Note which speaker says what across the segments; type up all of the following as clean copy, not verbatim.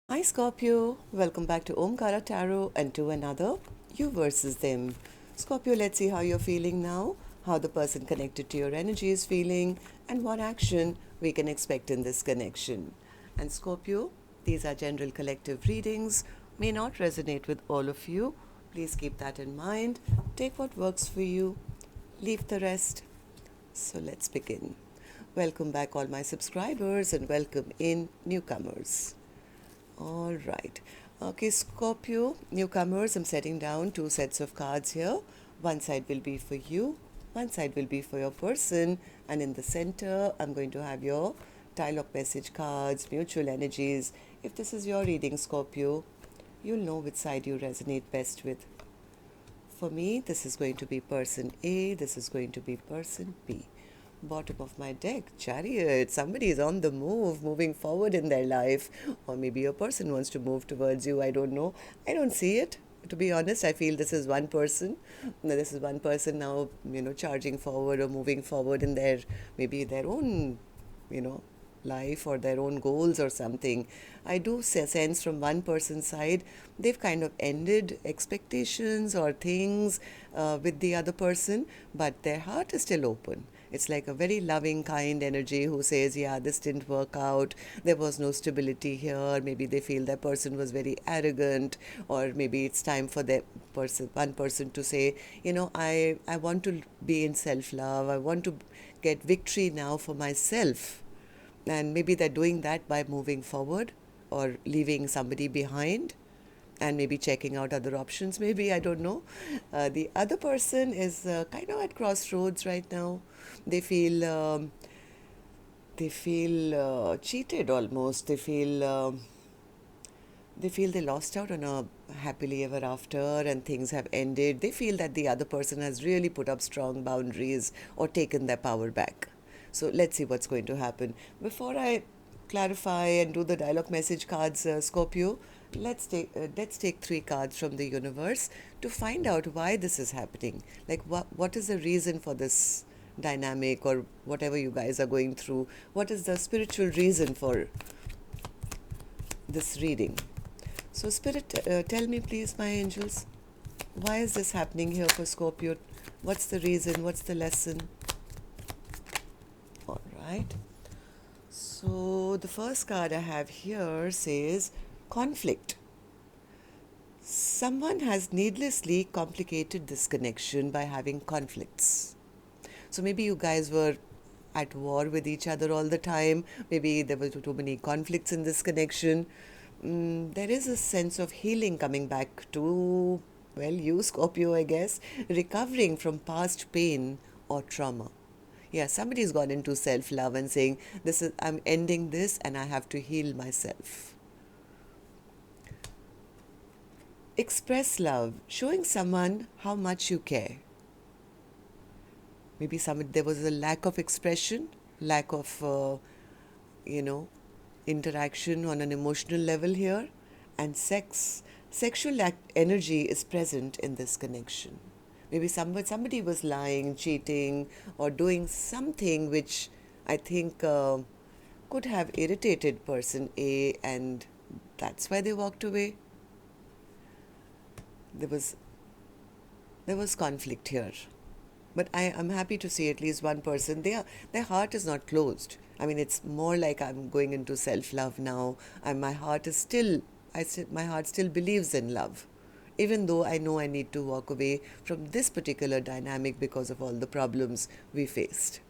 Speaker 1: Hi Scorpio, welcome back to Omkaratarot and to another You versus Them. Scorpio, let's see how you're feeling now, how the person connected to your energy is feeling, and what action we can expect in this connection. And Scorpio, these are general collective readings, may not resonate with all of you. Please keep that in mind. Take what works for you, leave the rest. So let's begin. Welcome back, all my subscribers, and welcome in newcomers. All right. Okay, Scorpio, newcomers, I'm setting down two sets of cards here. One side will be for you, one side will be for your person, and in the center, I'm going to have your dialogue message cards, mutual energies. If this is your reading, Scorpio, you'll know which side you resonate best with. For me, this is going to be person A, this is going to be person B. Bottom of my deck, Chariot. Somebody is on the move, moving forward in their life. Or maybe a person wants to move towards you. I don't know. I don't see it. To be honest, I feel this is one person. This is one person now, charging forward or moving forward in maybe their own, you know, life or their own goals or something. I do sense from one person's side, they've kind of ended expectations or things with the other person, but their heart is still open. It's like a very loving, kind energy who says, yeah, this didn't work out. There was no stability here. Maybe they feel that person was very arrogant, or maybe it's time for one person to say, I want to be in self-love. I want to get victory now for myself. And maybe they're doing that by moving forward or leaving somebody behind and maybe checking out other options. Maybe, I don't know. The other person is kind of at crossroads right now. They feel cheated almost. They feel they lost out on a happily ever after and things have ended. They feel that the other person has really put up strong boundaries or taken their power back. So let's see what's going to happen. Before I clarify and do the dialogue message cards, Scorpio, let's take three cards from the universe to find out why this is happening. Like what is the reason for this dynamic or whatever you guys are going through? What is the spiritual reason for this reading? So Spirit, tell me please, my angels, why is this happening here for Scorpio? What's the reason? What's the lesson? All right. So the first card I have here says conflict. Someone has needlessly complicated this connection by having conflicts. So maybe you guys were at war with each other all the time. Maybe there were too many conflicts in this connection. There is a sense of healing coming back to, well, you, Scorpio, I guess, recovering from past pain or trauma. Yeah, somebody's gone into self-love and saying, I'm ending this and I have to heal myself. Express love, showing someone how much you care. Maybe there was a lack of expression, lack of, interaction on an emotional level here, and sexual energy is present in this connection. Maybe somebody was lying, cheating, or doing something which I think could have irritated person A, and that's why they walked away. There was conflict here. But I'm happy to see at least one person, their heart is not closed. I mean, it's more like I'm going into self-love now, and my heart still believes in love, even though I know I need to walk away from this particular dynamic because of all the problems we faced.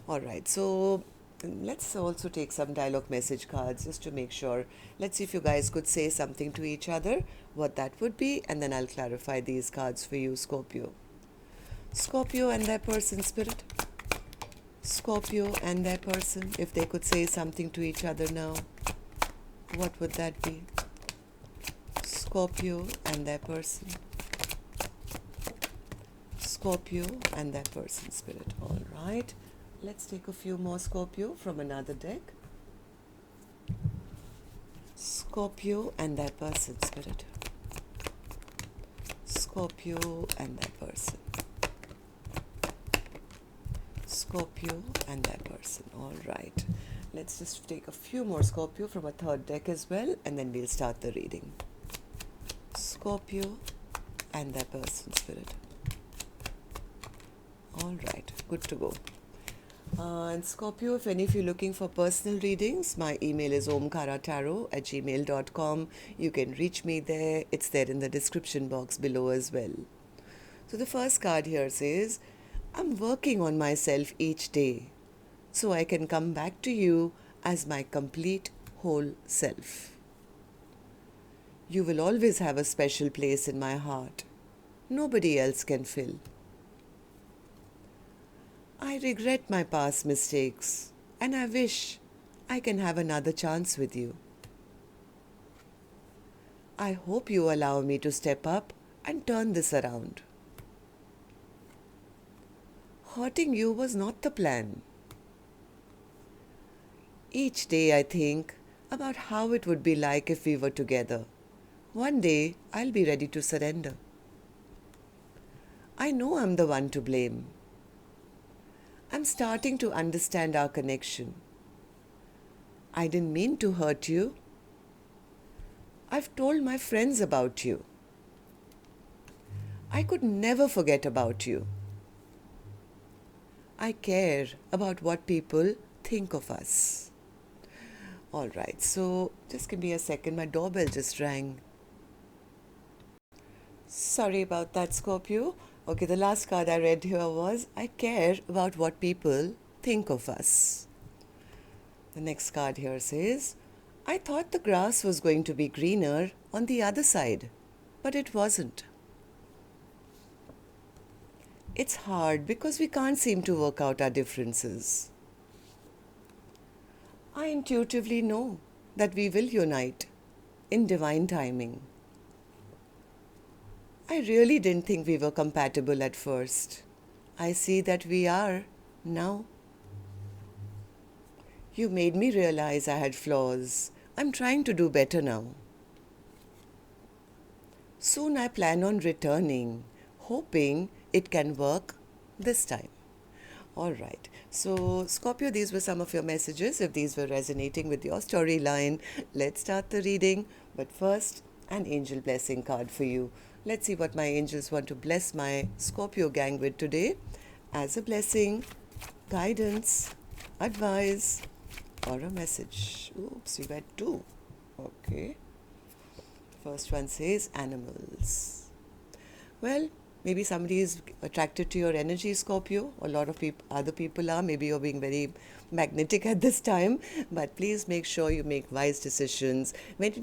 Speaker 1: All right, so let's also take some dialogue message cards just to make sure. Let's see if you guys could say something to each other, what that would be, and then I'll clarify these cards for you, Scorpio. Scorpio and their person, Spirit. Scorpio and their person, if they could say something to each other now, what would that be? Scorpio and their person. Scorpio and their person, Spirit. All right. Let's take a few more Scorpio from another deck. Scorpio and their person, Spirit. Scorpio and their person. Scorpio and their person. All right. Let's just take a few more Scorpio from a third deck as well, and then we'll start the reading. Scorpio and their person spirit. All right, good to go. And Scorpio, if any of you are looking for personal readings, my email is omkaratarot@gmail.com. You can reach me there. It's there in the description box below as well. So the first card here says, I'm working on myself each day so I can come back to you as my complete whole self. You will always have a special place in my heart. Nobody else can fill. I regret my past mistakes and I wish I can have another chance with you. I hope you allow me to step up and turn this around. Hurting you was not the plan. Each day I think about how it would be like if we were together. One day I'll be ready to surrender. I know I'm the one to blame. I'm starting to understand our connection. I didn't mean to hurt you. I've told my friends about you. I could never forget about you. I care about what people think of us. All right, so just give me a second. My doorbell just rang. Sorry about that, Scorpio. Okay, the last card I read here was, I care about what people think of us. The next card here says, I thought the grass was going to be greener on the other side, but it wasn't. It's hard because we can't seem to work out our differences. I intuitively know that we will unite in divine timing. I really didn't think we were compatible at first. I see that we are now. You made me realize I had flaws. I'm trying to do better now. Soon I plan on returning, hoping it can work this time. All right. So, Scorpio, these were some of your messages. If these were resonating with your storyline, let's start the reading. But first, an angel blessing card for you. Let's see what my angels want to bless my Scorpio gang with today as a blessing, guidance, advice, or a message. Oops, you got two. Okay. First one says animals. Well, maybe somebody is attracted to your energy, Scorpio. A lot of other people are. Maybe you're being very magnetic at this time. But please make sure you make wise decisions. When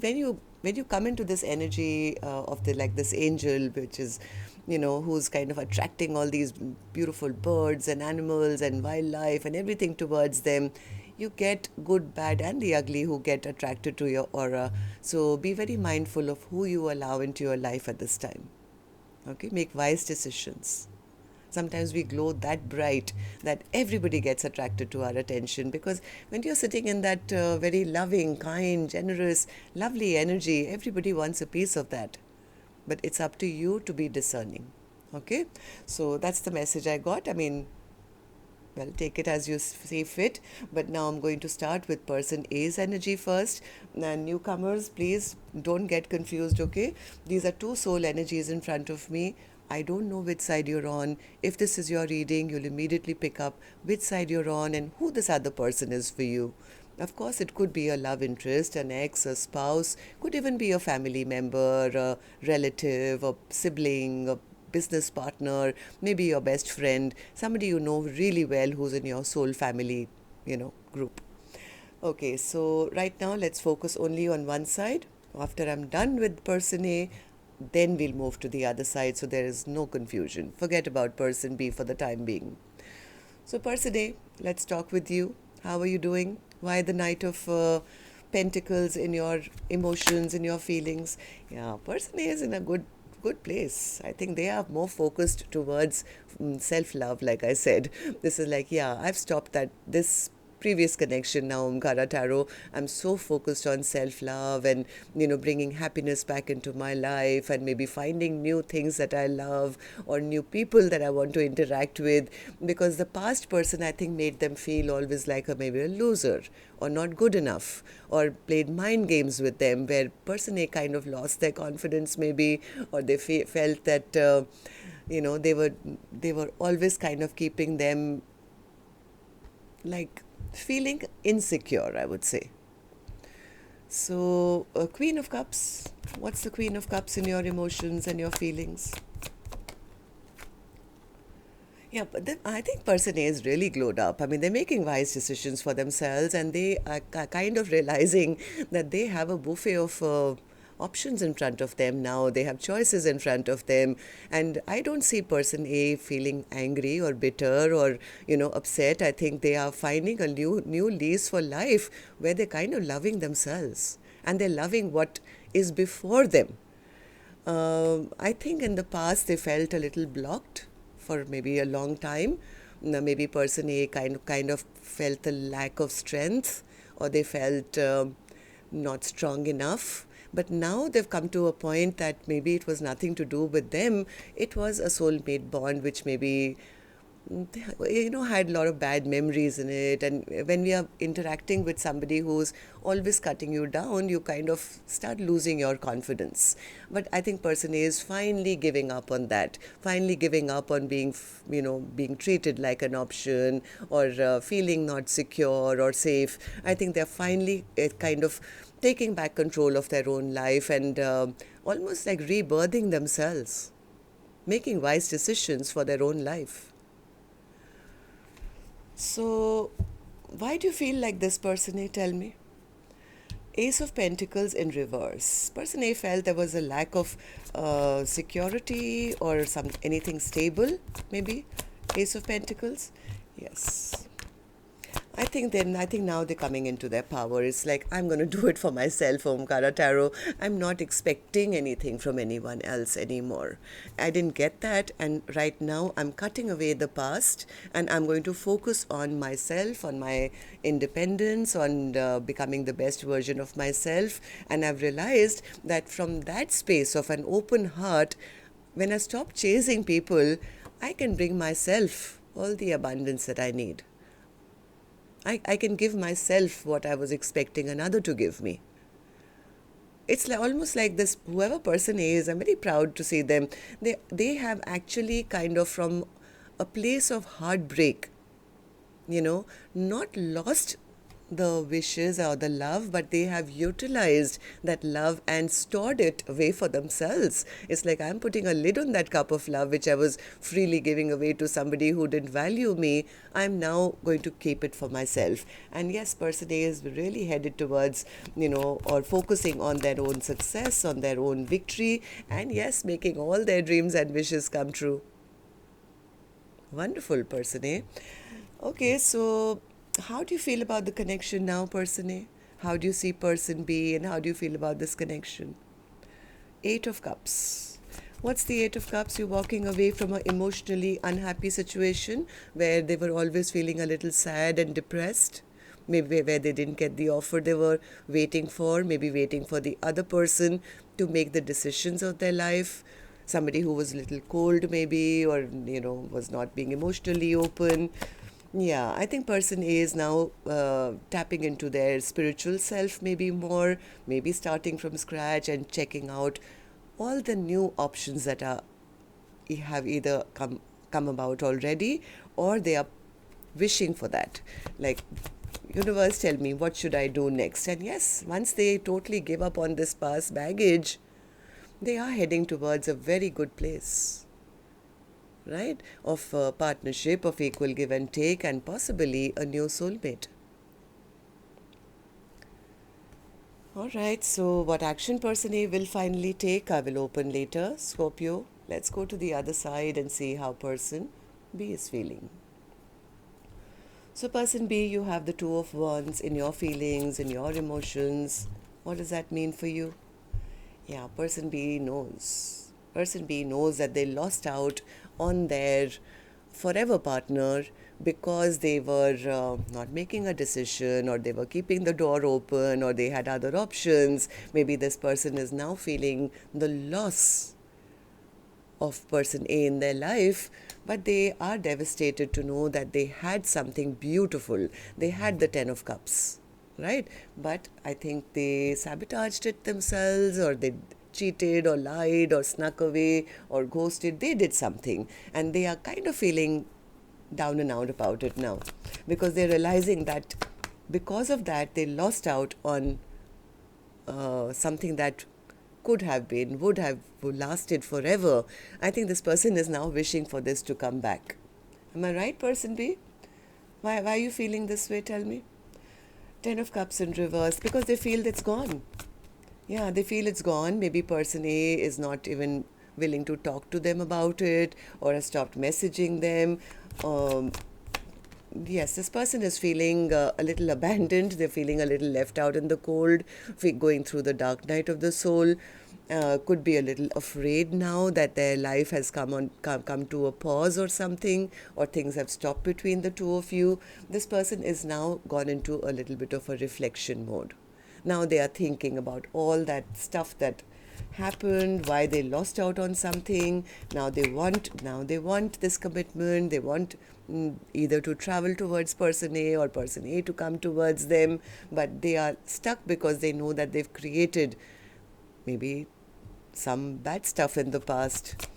Speaker 1: you come into this energy of this angel, which is, who's kind of attracting all these beautiful birds and animals and wildlife and everything towards them, you get good, bad, and the ugly who get attracted to your aura. So be very mindful of who you allow into your life at this time. Okay, make wise decisions. Sometimes we glow that bright that everybody gets attracted to our attention, because when you're sitting in that very loving, kind, generous, lovely energy, everybody wants a piece of that. But it's up to you to be discerning. Okay, so that's the message I got. Well, take it as you see fit. But now I'm going to start with person A's energy first. And newcomers, please don't get confused, okay? These are two soul energies in front of me. I don't know which side you're on. If this is your reading, you'll immediately pick up which side you're on and who this other person is for you. Of course, it could be a love interest, an ex, a spouse, could even be a family member, a relative, a sibling, a business partner, maybe your best friend, somebody you know really well who's in your soul family, group. Okay, so right now let's focus only on one side. After I'm done with person A, then we'll move to the other side so there is no confusion. Forget about person B for the time being. So person A, let's talk with you. How are you doing? Why the Knight of Pentacles in your emotions, in your feelings? Yeah, person A is in a good place. I think they are more focused towards self-love, like I said. This is like, I've stopped this previous connection now, Omkara Tarot. I'm so focused on self-love and, bringing happiness back into my life and maybe finding new things that I love or new people that I want to interact with, because the past person, I think, made them feel always like maybe a loser or not good enough, or played mind games with them where person A kind of lost their confidence maybe, or they felt that they were always kind of keeping them like feeling insecure, I would say. So, Queen of Cups, what's the Queen of Cups in your emotions and your feelings? Yeah, but then I think person A is really glowed up. I mean, they're making wise decisions for themselves, and they are kind of realizing that they have a buffet of options in front of them now. They have choices in front of them, and I don't see person A feeling angry or bitter or upset. I think they are finding a new lease for life where they're kind of loving themselves and they're loving what is before them. I think in the past they felt a little blocked for maybe a long time. Maybe person A kind of felt a lack of strength, or they felt not strong enough. But now they've come to a point that maybe it was nothing to do with them. It was a soulmate bond which maybe had a lot of bad memories in it. And when we are interacting with somebody who's always cutting you down, you kind of start losing your confidence. But I think person A is finally giving up on that, finally giving up on being treated like an option, or feeling not secure or safe. I think they're finally kind of taking back control of their own life and almost like rebirthing themselves, making wise decisions for their own life. So, why do you feel like this, person A? Tell me. Ace of Pentacles in reverse. Person A felt there was a lack of security or anything stable, maybe. Ace of Pentacles. Yes. I think now they're coming into their power. It's like, I'm going to do it for myself, Omkara Tarot. I'm not expecting anything from anyone else anymore. I didn't get that, and right now I'm cutting away the past and I'm going to focus on myself, on my independence, on becoming the best version of myself. And I've realized that from that space of an open heart, when I stop chasing people, I can bring myself all the abundance that I need. I can give myself what I was expecting another to give me. It's almost like this, whoever person is, I'm very proud to see them. They have actually kind of, from a place of heartbreak, not lost the wishes or the love, but they have utilized that love and stored it away for themselves. It's like, I'm putting a lid on that cup of love which I was freely giving away to somebody who didn't value me. I'm now going to keep it for myself. And yes, person A is really headed towards, or focusing on their own success, on their own victory, and yes, making all their dreams and wishes come true. Wonderful, person A. Okay, so how do you feel about the connection now, person A? How do you see person B, and how do you feel about this connection? Eight of Cups. What's the Eight of Cups? You're walking away from an emotionally unhappy situation where they were always feeling a little sad and depressed. Maybe where they didn't get the offer they were waiting for, maybe waiting for the other person to make the decisions of their life. Somebody who was a little cold maybe, or, was not being emotionally open. Yeah, I think person A is now tapping into their spiritual self maybe more, maybe starting from scratch and checking out all the new options that have either come about already, or they are wishing for that. Like, universe, tell me, what should I do next? And yes, once they totally give up on this past baggage, they are heading towards a very good place, right? Of partnership, of equal give and take, and possibly a new soulmate. All right, so what action person A will finally take, I will open later. Scorpio, let's go to the other side and see how person B is feeling. So person B, you have the Two of Wands in your feelings, in your emotions. What does that mean for you? Yeah, person B knows. Person B knows that they lost out on their forever partner because they were not making a decision, or they were keeping the door open, or they had other options. Maybe this person is now feeling the loss of person A in their life, but they are devastated to know that they had something beautiful. They had the Ten of Cups, right? But I think they sabotaged it themselves, or they cheated or lied or snuck away or ghosted. They did something, and they are kind of feeling down and out about it now, because they're realizing that because of that they lost out on something that could have been, would have lasted forever. I think this person is now wishing for this to come back. Am I right, person B? Why are you feeling this way? Tell me. Ten of Cups in reverse, because they feel it's gone. Yeah, they feel it's gone. Maybe person A is not even willing to talk to them about it, or has stopped messaging them. Yes, this person is feeling a little abandoned. They're feeling a little left out in the cold, going through the dark night of the soul. Could be a little afraid now that their life has come to a pause or something, or things have stopped between the two of you. This person is now gone into a little bit of a reflection mode. Now they are thinking about all that stuff that happened, why they lost out on something. Now they want this commitment. They want either to travel towards person A or person A to come towards them, but they are stuck because they know that they've created maybe some bad stuff in the past.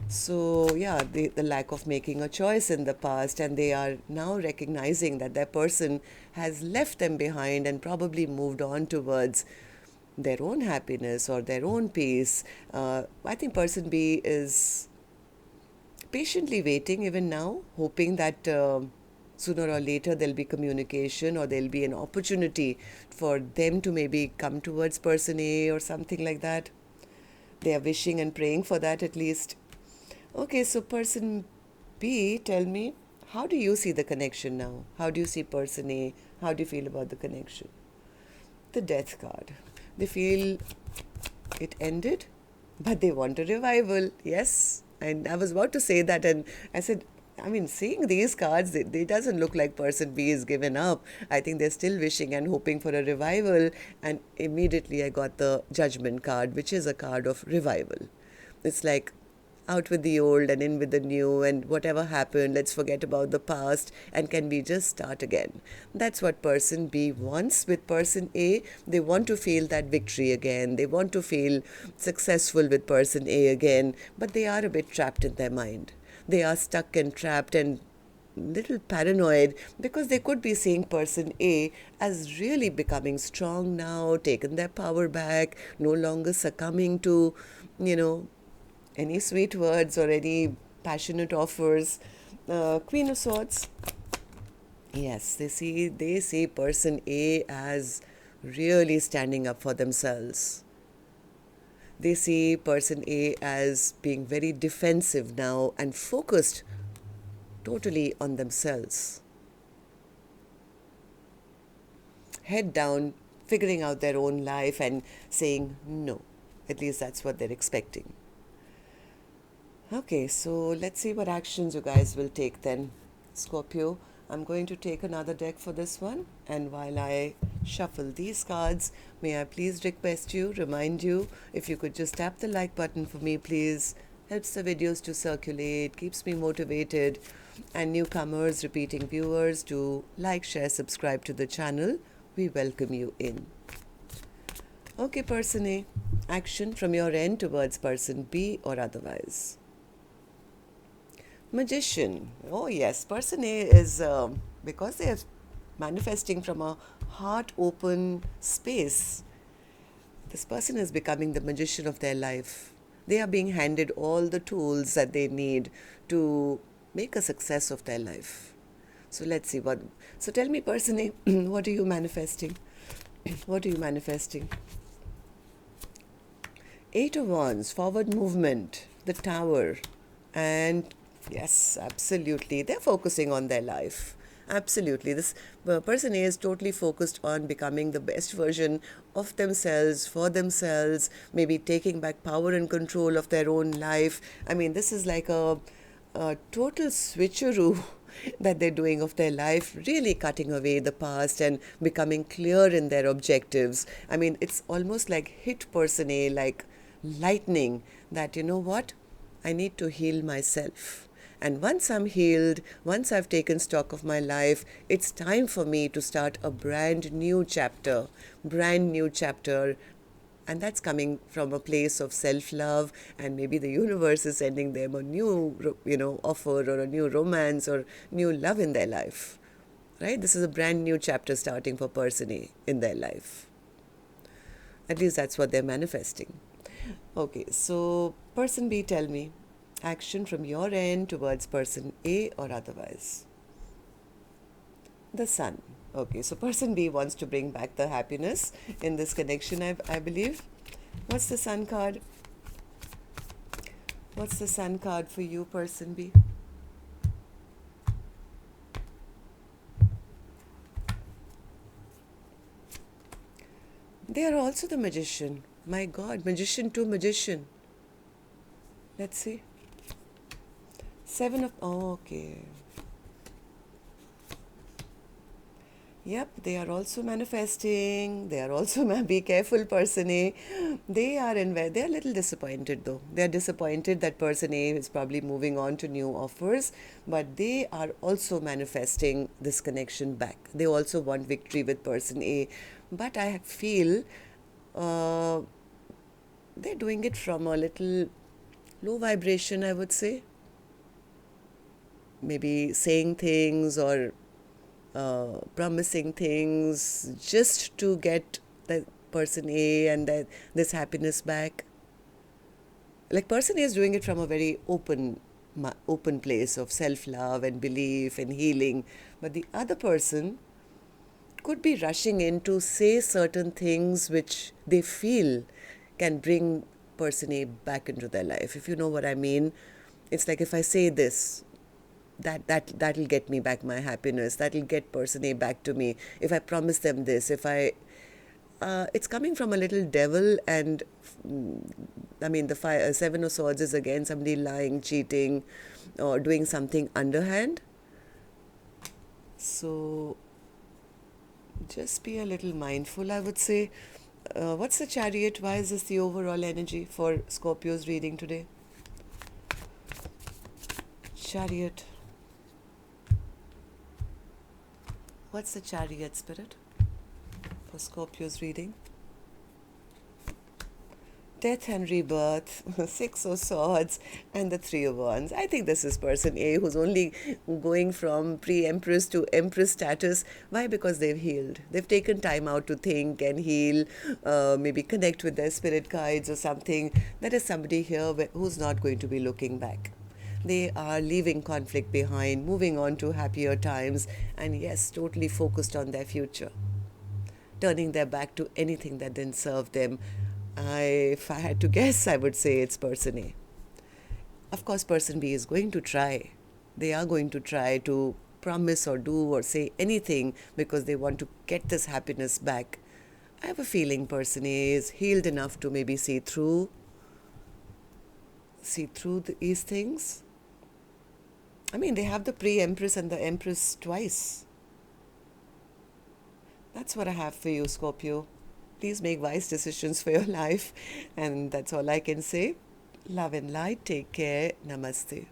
Speaker 1: So yeah, the lack of making a choice in the past, and they are now recognizing that their person has left them behind and probably moved on towards their own happiness or their own peace. I think person B is patiently waiting even now, hoping that sooner or later there'll be communication, or there'll be an opportunity for them to maybe come towards person A or something like that. They are wishing and praying for that at least. Okay, so person B, tell me, how do you see the connection now? How do you see person A? How do you feel about the connection? The Death card. They feel it ended, but they want a revival. Yes, and I was about to say that, and I said, I mean, seeing these cards, it doesn't look like person B is given up. I think they're still wishing and hoping for a revival. And immediately I got the Judgment card, which is a card of revival. It's like out with the old and in with the new, and whatever happened, let's forget about the past, and can we just start again? That's what person B wants with person A. They want to feel that victory again. They want to feel successful with person A again, but they are a bit trapped in their mind. They are stuck and trapped and little paranoid, because they could be seeing person A as really becoming strong now, taken their power back, no longer succumbing to, any sweet words or any passionate offers. Queen of Swords. Yes, they see person A as really standing up for themselves. They see person A as being very defensive now and focused totally on themselves. Head down, figuring out their own life and saying no. At least that's what they're expecting. Okay, so let's see what actions you guys will take then. Scorpio, I'm going to take another deck for this one, and while I shuffle these cards, may I please remind you, if you could just tap the like button for me, please. Helps the videos to circulate, keeps me motivated, and newcomers, repeating viewers, to like, share, subscribe to the channel. We welcome you in. Okay, person A, action from your end towards person B or otherwise. Magician. Oh yes, person A is, because they are manifesting from a heart open space, this person is becoming the magician of their life. They are being handed all the tools that they need to make a success of their life. So let's see what. So tell me, person A, what are you manifesting? What are you manifesting? Eight of Wands, forward movement, the Tower, and yes, absolutely, they're focusing on their life. Absolutely, this person A is totally focused on becoming the best version of themselves, for themselves, maybe taking back power and control of their own life. I mean, this is like a total switcheroo that they're doing of their life, really cutting away the past and becoming clear in their objectives. I mean, it's almost like hit person A, like lightning, that you know what? I need to heal myself. And once I'm healed, once I've taken stock of my life, it's time for me to start a brand new chapter, and that's coming from a place of self-love, and maybe the universe is sending them a new, offer, or a new romance or new love in their life, right? This is a brand new chapter starting for person A in their life. At least that's what they're manifesting. Okay, so person B, tell me, action from your end towards person A or otherwise. The sun. Okay, so person B wants to bring back the happiness in this connection, I believe. What's the sun card? What's the sun card for you, person B? They are also the magician. My God, magician to magician. Let's see. Okay. Yep, they are also manifesting. They are also, be careful, person A. They are they are a little disappointed though. They are disappointed that person A is probably moving on to new offers, but they are also manifesting this connection back. They also want victory with person A, but I feel they're doing it from a little low vibration, I would say. Maybe saying things or promising things just to get the person A and this happiness back. Like person A is doing it from a very open place of self-love and belief and healing, but the other person could be rushing in to say certain things which they feel can bring person A back into their life. If you know what I mean, it's like if I say this, that'll get me back my happiness, that'll get person A back to me. If I promise them this, it's coming from a little devil, and I mean the Seven of Swords is again somebody lying, cheating, or doing something underhand. So just be a little mindful, I would say. What's the Chariot? Why is this the overall energy for Scorpio's reading today? Chariot. What's the Chariot, Spirit, for Scorpio's reading? Death and rebirth, Six of Swords, and the Three of Wands. I think this is person A who's only going from pre-empress to empress status. Why? Because they've healed. They've taken time out to think and heal, maybe connect with their spirit guides or something. There is somebody here who's not going to be looking back. They are leaving conflict behind, moving on to happier times, and yes, totally focused on their future. Turning their back to anything that didn't serve them. If I had to guess, I would say it's person A. Of course, person B is going to try. They are going to try to promise or do or say anything because they want to get this happiness back. I have a feeling person A is healed enough to maybe see through these things. I mean, they have the pre-empress and the empress twice. That's what I have for you, Scorpio. Please make wise decisions for your life. And that's all I can say. Love and light. Take care. Namaste.